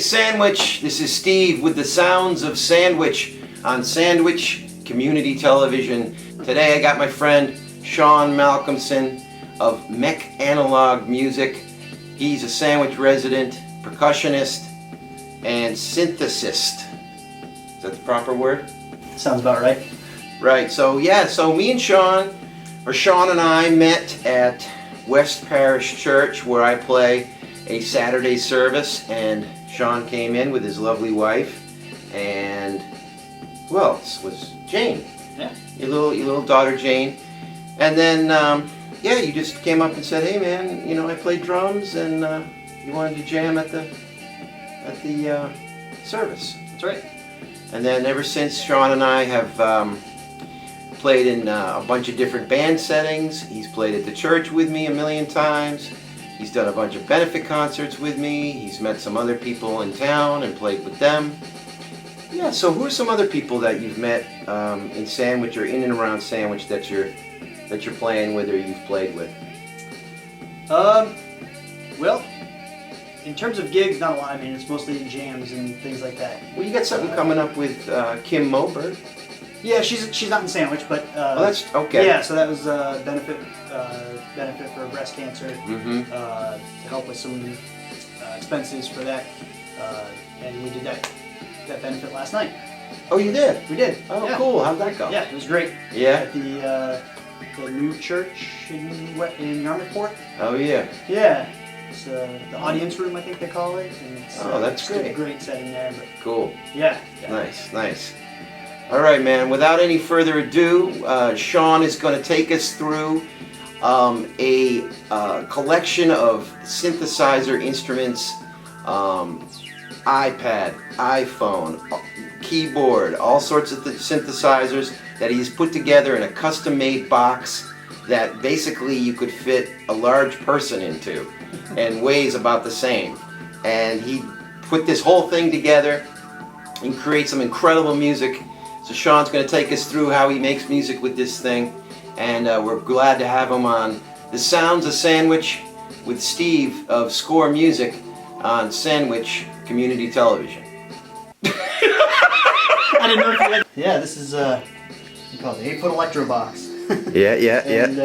Sandwich. This is Steve with the sounds of Sandwich on Sandwich Community Television. Today I got my friend Shawn Malcomson of Mech Analog Music. He's a Sandwich resident, percussionist, and synthesist. Is that the proper word? Sounds about right. Right, so yeah, so me and Shawn and I met at West Parish Church where I play a Saturday service, and Shawn came in with his lovely wife, and who else was Jane? Yeah. Your little daughter Jane, and then yeah, you just came up and said, "Hey man, you know I play drums, and you wanted to jam at the service." That's right. And then ever since, Shawn and I have played in a bunch of different band settings. He's played at the church with me a million times. He's done a bunch of benefit concerts with me. He's met some other people in town and played with them. Yeah, so who are some other people that you've met in Sandwich or in and around Sandwich that you're playing with or you've played with? Well, in terms of gigs, not a lot. I mean, it's mostly jams and things like that. Well, you got something coming up with Kim Moberg. Yeah, she's not in Sandwich, but oh, that's okay. Yeah, so that was benefit for breast cancer, to help with some expenses for that, and we did that benefit last night. Oh, you did? We did. Oh, yeah. Cool. How'd that go? Yeah, it was great. Yeah. At the new church in Yarmouthport. Oh yeah. Yeah. It's the audience room, I think they call it. And it's, oh, that's it's great. a great setting there. But cool. Yeah. Nice, nice. All right, man. Without any further ado, Shawn is going to take us through a collection of synthesizer instruments, iPad, iPhone, keyboard, all sorts of synthesizers that he's put together in a custom-made box that basically you could fit a large person into and weighs about the same. And he put this whole thing together and create some incredible music. So Shawn's going to take us through how he makes music with this thing, and we're glad to have him on The Sounds of Sandwich with Steve of Score Music on Sandwich Community Television. I didn't know if you had... Yeah, this is you call it the 8-foot electro box. Yeah. And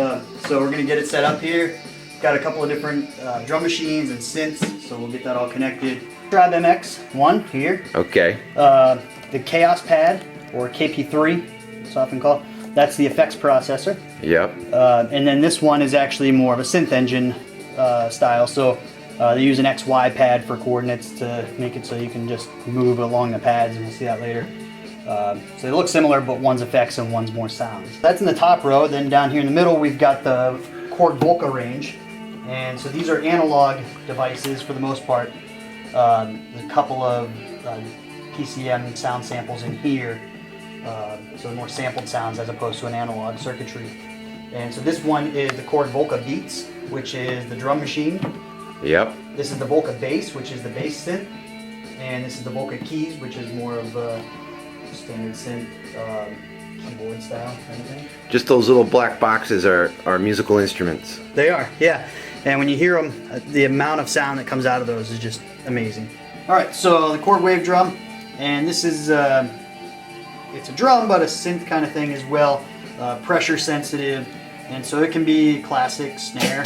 so we're gonna get it set up here. Got a couple of different drum machines and synths, so we'll get that all connected. Tribe MX1 here. Okay. The Chaos Pad, or KP3, it's often called. That's the effects processor. Yep. And then this one is actually more of a synth engine style. So they use an XY pad for coordinates to make it so you can just move along the pads, and we'll see that later. So they look similar, but one's effects and one's more sounds. That's in the top row. Then down here in the middle, we've got the Korg Volca range. And so these are analog devices for the most part. There's a couple of PCM sound samples in here. So more sampled sounds as opposed to an analog circuitry. And so this one is the Korg Volca Beats, which is the drum machine. Yep. This is the Volca Bass, which is the bass synth. And this is the Volca Keys, which is more of a standard synth keyboard style kind of thing. Just those little black boxes are musical instruments. They are, yeah. And when you hear them, the amount of sound that comes out of those is just amazing. All right, so the Korg Wave drum, and this is it's a drum, but a synth kind of thing as well, pressure sensitive, and so it can be classic snare,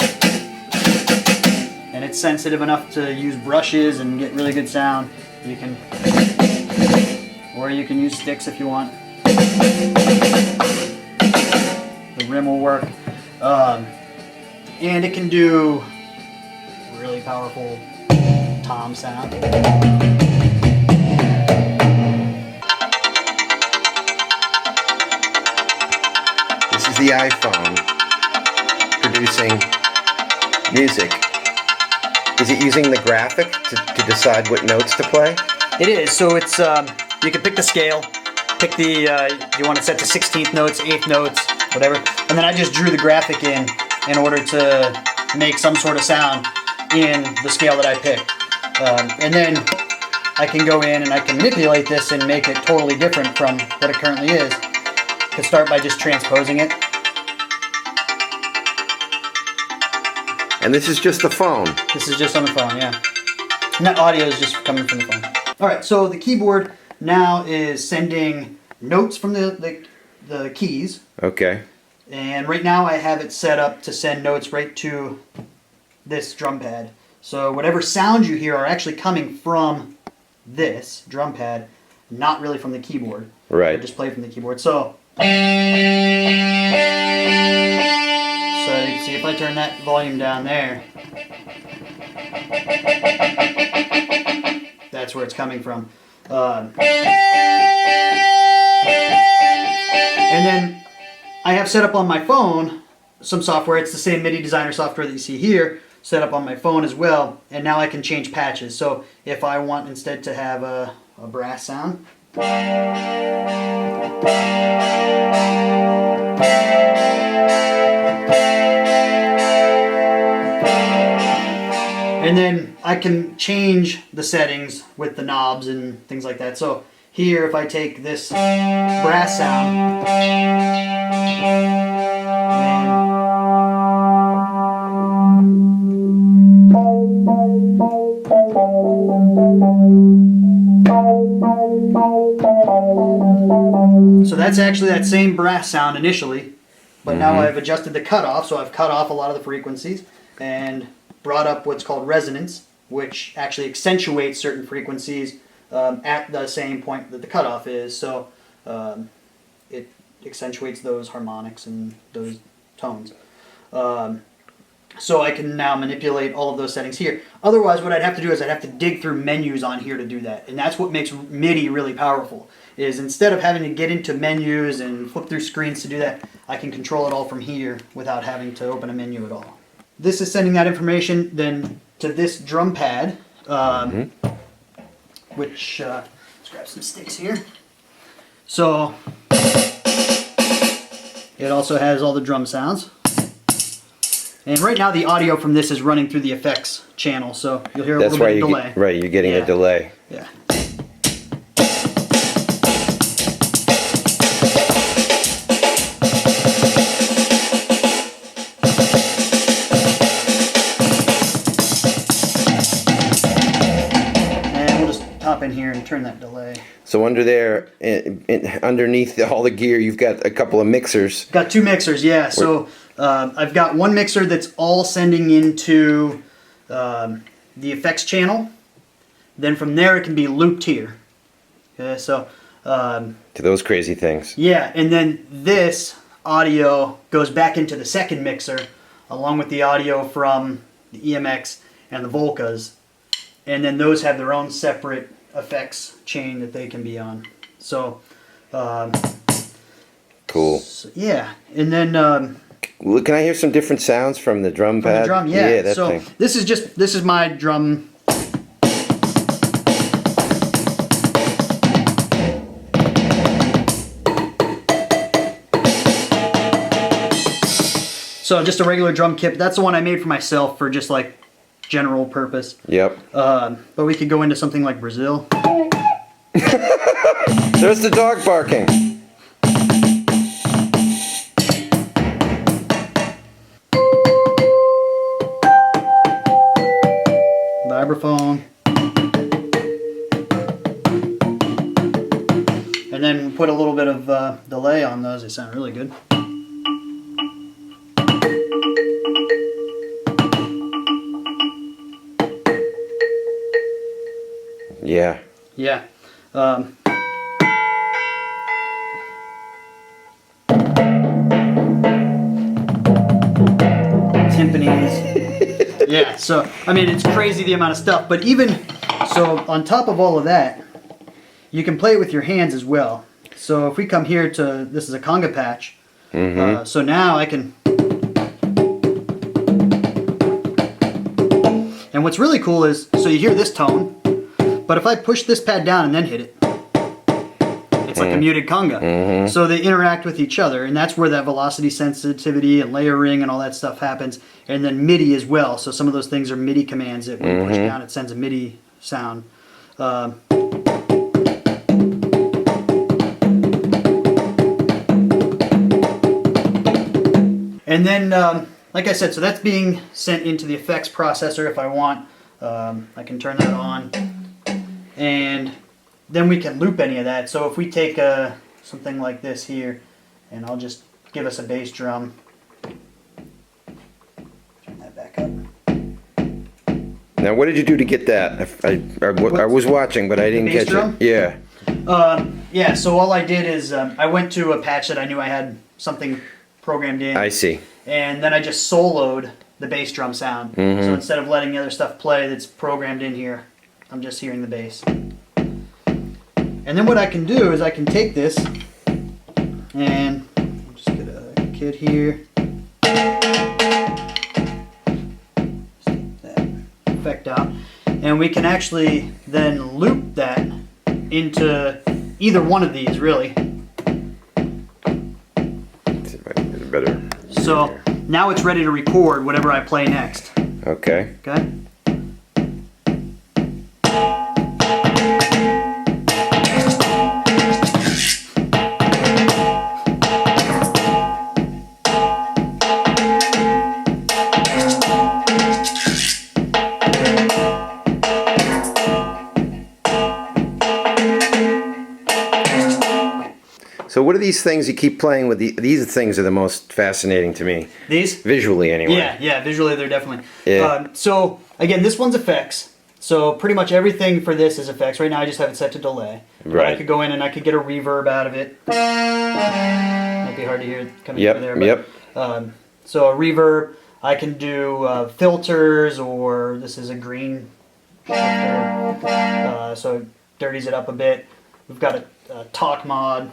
and it's sensitive enough to use brushes and get really good sound. You can, or you can use sticks if you want. The rim will work. And it can do really powerful tom sound. This is the iPhone producing music. Is it using the graphic to decide what notes to play? It is. So it's you can pick the scale, pick the you want it set to 16th notes, 8th notes, whatever, and then I just drew the graphic in order to make some sort of sound in the scale that I picked. And then I can go in and I can manipulate this and make it totally different from what it currently is. I can start by just transposing it. And this is just the phone. This is just on the phone, yeah. And that audio is just coming from the phone. All right, so the keyboard now is sending notes from the keys. Okay. And right now I have it set up to send notes right to this drum pad. So whatever sounds you hear are actually coming from this drum pad, not really from the keyboard. Right. They're just played from the keyboard. So you can see if I turn that volume down there, that's where it's coming from. And then I have set up on my phone some software. It's the same MIDI designer software that you see here, set up on my phone as well. And now I can change patches. So if I want instead to have a brass sound, and then I can change the settings with the knobs and things like that. So here, if I take this brass sound, so that's actually that same brass sound initially, but now I've adjusted the cutoff, so I've cut off a lot of the frequencies and brought up what's called resonance, which actually accentuates certain frequencies at the same point that the cutoff is. So it accentuates those harmonics and those tones. So I can now manipulate all of those settings here. Otherwise, what I'd have to do is I'd have to dig through menus on here to do that. And that's what makes MIDI really powerful, is instead of having to get into menus and flip through screens to do that, I can control it all from here without having to open a menu at all. This is sending that information then to this drum pad, which, let's grab some sticks here. So it also has all the drum sounds. And right now the audio from this is running through the effects channel, so you'll hear a little bit of delay. Right, you're getting a delay. Yeah. And we'll just hop in here and turn that delay. So under there, underneath all the gear, you've got a couple of mixers. Got two mixers, yeah. So I've got one mixer that's all sending into the effects channel. Then from there it can be looped here. Okay, so to those crazy things. yeah, and then this audio goes back into the second mixer along with the audio from the EMX and the Volcas. And then those have their own separate effects chain that they can be on. So cool. So, yeah, and then Well, can I hear some different sounds from the drum pad? the drum, yeah. Yeah, that so thing. this is my drum. So just a regular drum kit. That's the one I made for myself for just like general purpose. Yep. But we could go into something like Brazil. There's the dog barking. Vibraphone. And then put a little bit of delay on those. They sound really good. Yeah. Yeah. Timpanis. Yeah, so, I mean, it's crazy the amount of stuff. But even, so on top of all of that, you can play it with your hands as well. So if we come here to, this is a conga patch. So now I can, and what's really cool is, so you hear this tone, but if I push this pad down and then hit it, it's like a muted conga. So they interact with each other, and that's where that velocity sensitivity and layering and all that stuff happens. And then MIDI as well. So some of those things are MIDI commands that when you push down, it sends a MIDI sound. And then, like I said, so that's being sent into the effects processor if I want I can turn that on, and then we can loop any of that. So if we take something like this here, and I'll just give us a bass drum. Turn that back up. Now, what did you do to get that? I was watching, but I didn't bass catch drum? it. Yeah. Yeah, so all I did is I went to a patch that I knew I had something programmed in. I see. And then I just soloed the bass drum sound. So instead of letting the other stuff play that's programmed in here, I'm just hearing the bass. And then what I can do is I can take this and just get a kit here. Just take that effect out. And we can actually then loop that into either one of these, really. Let's see if I can get a better. So now it's ready to record whatever I play next. Okay. Okay? So what are these things you keep playing with? These things are the most fascinating to me. These? Visually, anyway. Yeah, visually they're definitely. Yeah. So again, this one's effects. So pretty much everything for this is effects. Right now I just have it set to delay. But Right. I could go in and I could get a reverb out of it. Might be hard to hear it coming through there. Yep. So a reverb. I can do filters, or this is a green filter. So it dirties it up a bit. We've got a talk mod.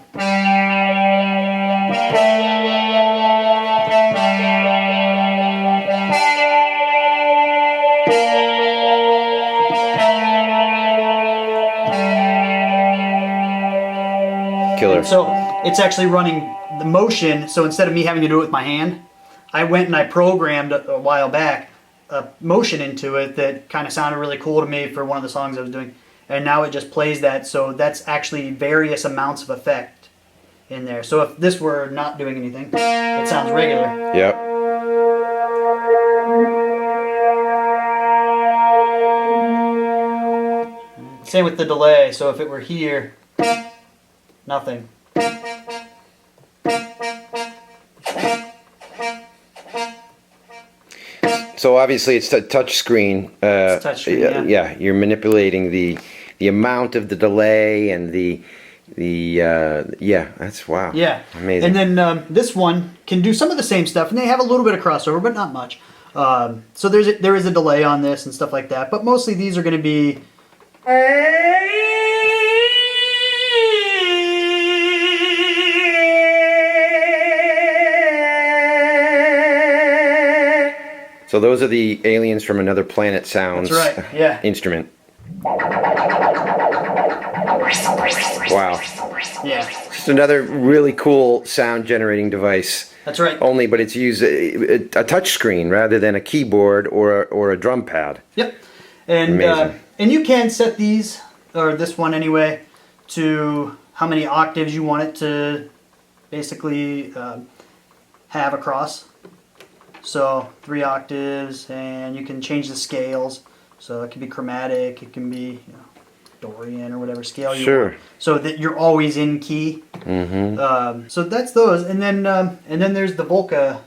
Killer. So it's actually running the motion. So instead of me having to do it with my hand, I went and I programmed a while back a motion into it that kind of sounded really cool to me for one of the songs I was doing. And now it just plays that. So that's actually various amounts of effect in there. So if this were not doing anything, it sounds regular. Yep. Same with the delay. So if it were here, nothing. So obviously it's a touch screen. It's a touch screen, yeah. Yeah, you're manipulating the amount of the delay and the yeah, that's wow. Yeah. Amazing. And then this one can do some of the same stuff, and they have a little bit of crossover, but not much. So there is a delay on this and stuff like that, but mostly these are going to be. So those are the aliens from another planet sounds. That's right. Yeah. Instrument. Wow. Yeah. Just another really cool sound generating device. That's right. Only, but it's used a touch screen rather than a keyboard or a drum pad. Yep. And you can set these, or this one anyway, to how many octaves you want it to basically have across. So 3 octaves, and you can change the scales. So it can be chromatic, it can be Dorian or whatever scale you want. So that you're always in key. Mm-hmm. So that's those, and then there's the Volca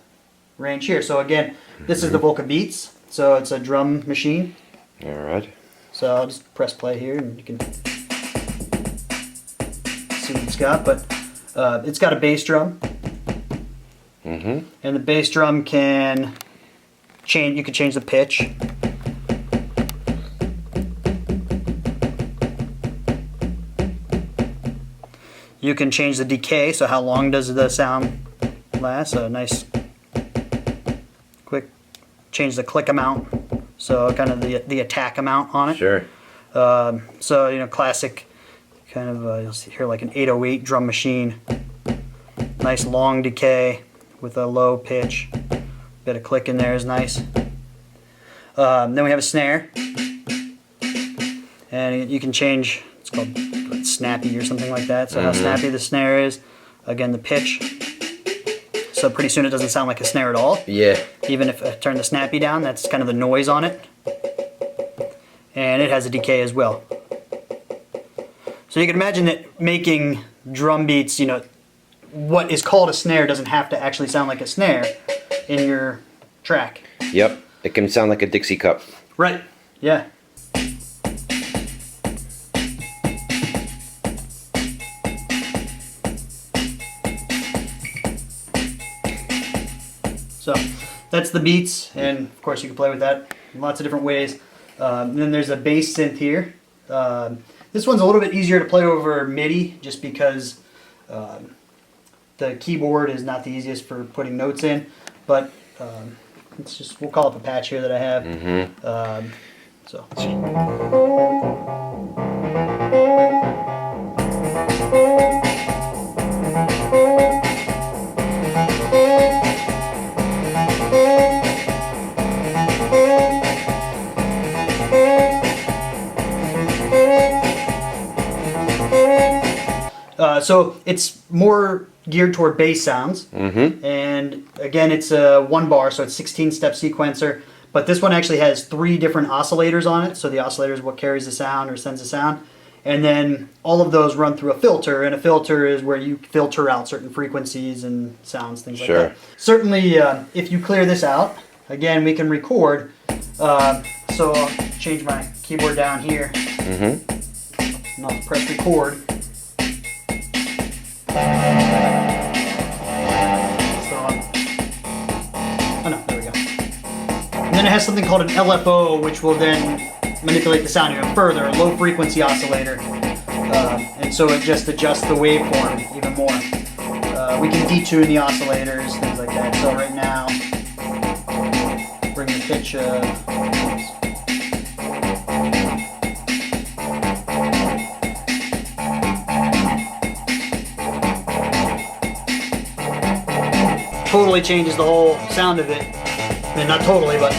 range here. So again, this is the Volca Beats. So it's a drum machine. All right. So I'll just press play here, and you can see what it's got. But it's got a bass drum. Mm-hmm. And the bass drum can change. You can change the pitch. You can change the decay. So how long does the sound last? So nice, quick. Change the click amount. So kind of the attack amount on it. Sure. So classic kind of you'll see here like an 808 drum machine. Nice long decay with a low pitch. Bit of click in there is nice. Then we have a snare, and you can change. It's called snappy or something like that. So how snappy the snare is. Again, the pitch. So pretty soon it doesn't sound like a snare at all. Yeah. Even if I turn the snappy down, that's kind of the noise on it. and it has a decay as well. So you can imagine that making drum beats, you know, what is called a snare doesn't have to actually sound like a snare in your track. Yep, it can sound like a Dixie cup. Right, yeah. So that's the beats, and of course you can play with that in lots of different ways. And then there's a bass synth here. This one's a little bit easier to play over MIDI just because the keyboard is not the easiest for putting notes in, but it's just, we'll call up a patch here that I have. So. So it's more geared toward bass sounds, and again it's a 1 bar, so it's 16-step sequencer, but this one actually has 3 different oscillators on it, so the oscillator is what carries the sound or sends the sound, and then all of those run through a filter, and a filter is where you filter out certain frequencies and sounds, things like that. Certainly if you clear this out, again we can record, so I'll change my keyboard down here, and I'll press record. Oh no, there we go. And then it has something called an LFO, which will then manipulate the sound even further, a low frequency oscillator. And so it just adjusts the waveform even more. We can detune the oscillators, things like that. So right now, bring the pitch totally changes the whole sound of it. I mean, not totally, but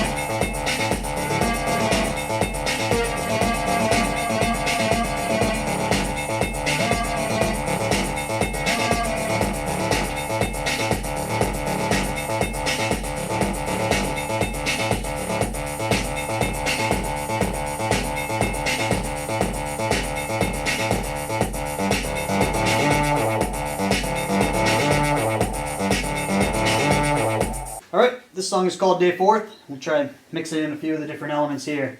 alright, this song is called Day 4th. We'll try and mix it in a few of the different elements here.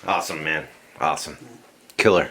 Awesome, man. Awesome. Killer.